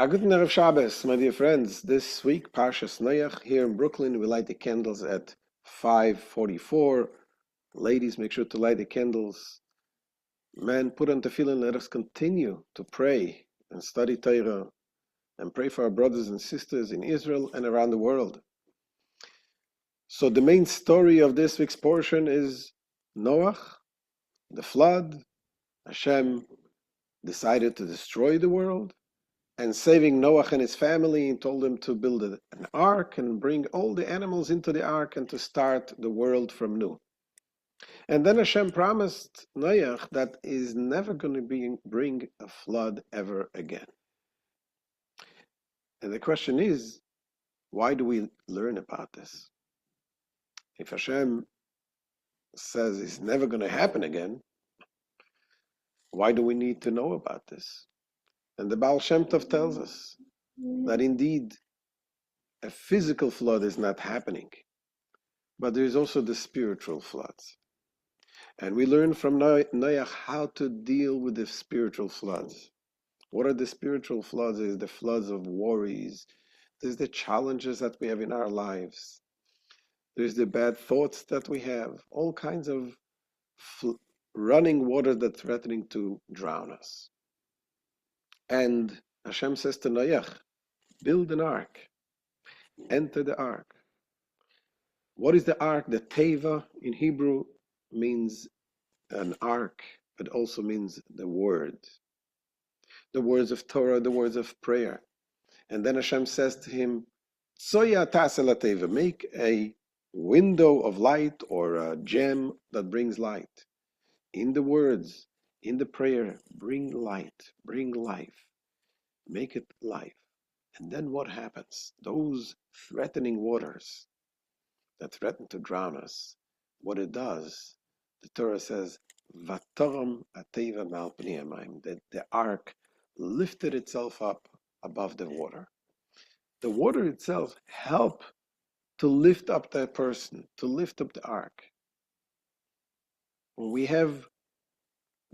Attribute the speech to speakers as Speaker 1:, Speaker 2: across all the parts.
Speaker 1: A good night of Shabbos, my dear friends. This week, Parshas Noach here in Brooklyn. We light the candles at 5:44. Ladies, make sure to light the candles. Men, put on tefillin. Let us continue to pray and study Torah and pray for our brothers and sisters in Israel and around the world. So the main story of this week's portion is Noach, the flood. Hashem decided to destroy the world, and saving Noach and his family, and told them to build an ark and bring all the animals into the ark and to start the world from new. And then Hashem promised Noach that is never going to bring a flood ever again. And the question is, why do we learn about this? If Hashem says it's never going to happen again, why do we need to know about this? And the Baal Shem tells us that indeed a physical flood is not happening, but there is also the spiritual floods. And we learn from Noach how to deal with the spiritual floods. What are the spiritual floods? Is the floods of worries. There's the challenges that we have in our lives. There's the bad thoughts that we have. All kinds of running water that's threatening to drown us. And Hashem says to Noach, build an ark. Enter the ark. What is the ark? The teva in Hebrew means an ark, but also means the word. The words of Torah, the words of prayer. And then Hashem says to him, Tsoya tasela teva, make a window of light or a gem that brings light. In the words, in the prayer, bring light, bring life. Make it life. And then what happens? Those threatening waters that threaten to drown us, what it does, the Torah says, Vatoram ateva mal pnei hamayim, that the ark lifted itself up above the water. The water itself helped to lift up that person, to lift up the ark. When we have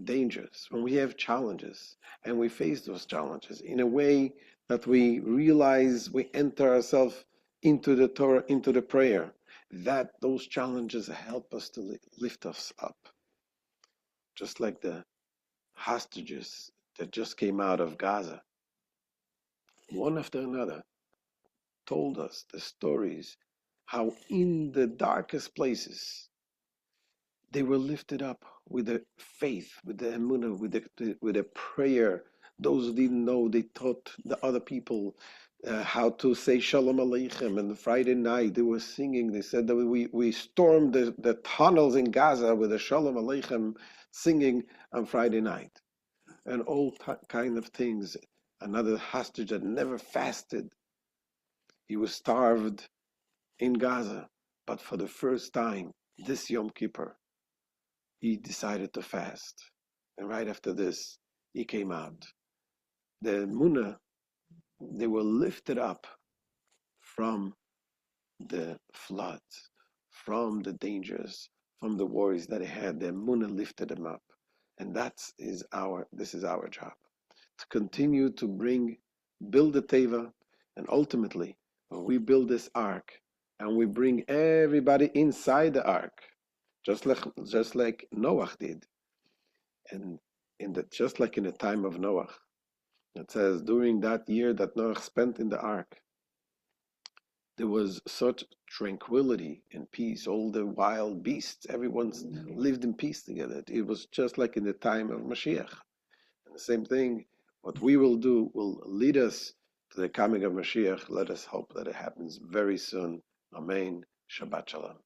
Speaker 1: dangers, when we have challenges, and we face those challenges in a way that we realize we enter ourselves into the Torah, into the prayer, that those challenges help us to lift us up. Just like the hostages that just came out of Gaza, one after another, told us the stories how in the darkest places they were lifted up with the faith, with the emunah, with the prayer. Those who didn't know, they taught the other people how to say Shalom Aleichem. And Friday night they were singing. They said that we stormed the tunnels in Gaza with the Shalom Aleichem singing on Friday night. And all kind of things. Another hostage that never fasted. He was starved in Gaza. But for the first time, this Yom Kippur, he decided to fast. And right after this, he came out. The Munah, they were lifted up from the floods, from the dangers, from the worries that they had. The Munah lifted them up. And this is our job. To continue to build the Teva, and ultimately, when we build this ark, and we bring everybody inside the ark, just like Noach did, and just like in the time of Noach, it says during that year that Noach spent in the ark, there was such tranquility and peace. All the wild beasts, everyone lived in peace together. It was just like in the time of Mashiach. And the same thing, what we will do will lead us to the coming of Mashiach. Let us hope that it happens very soon. Amen. Shabbat Shalom.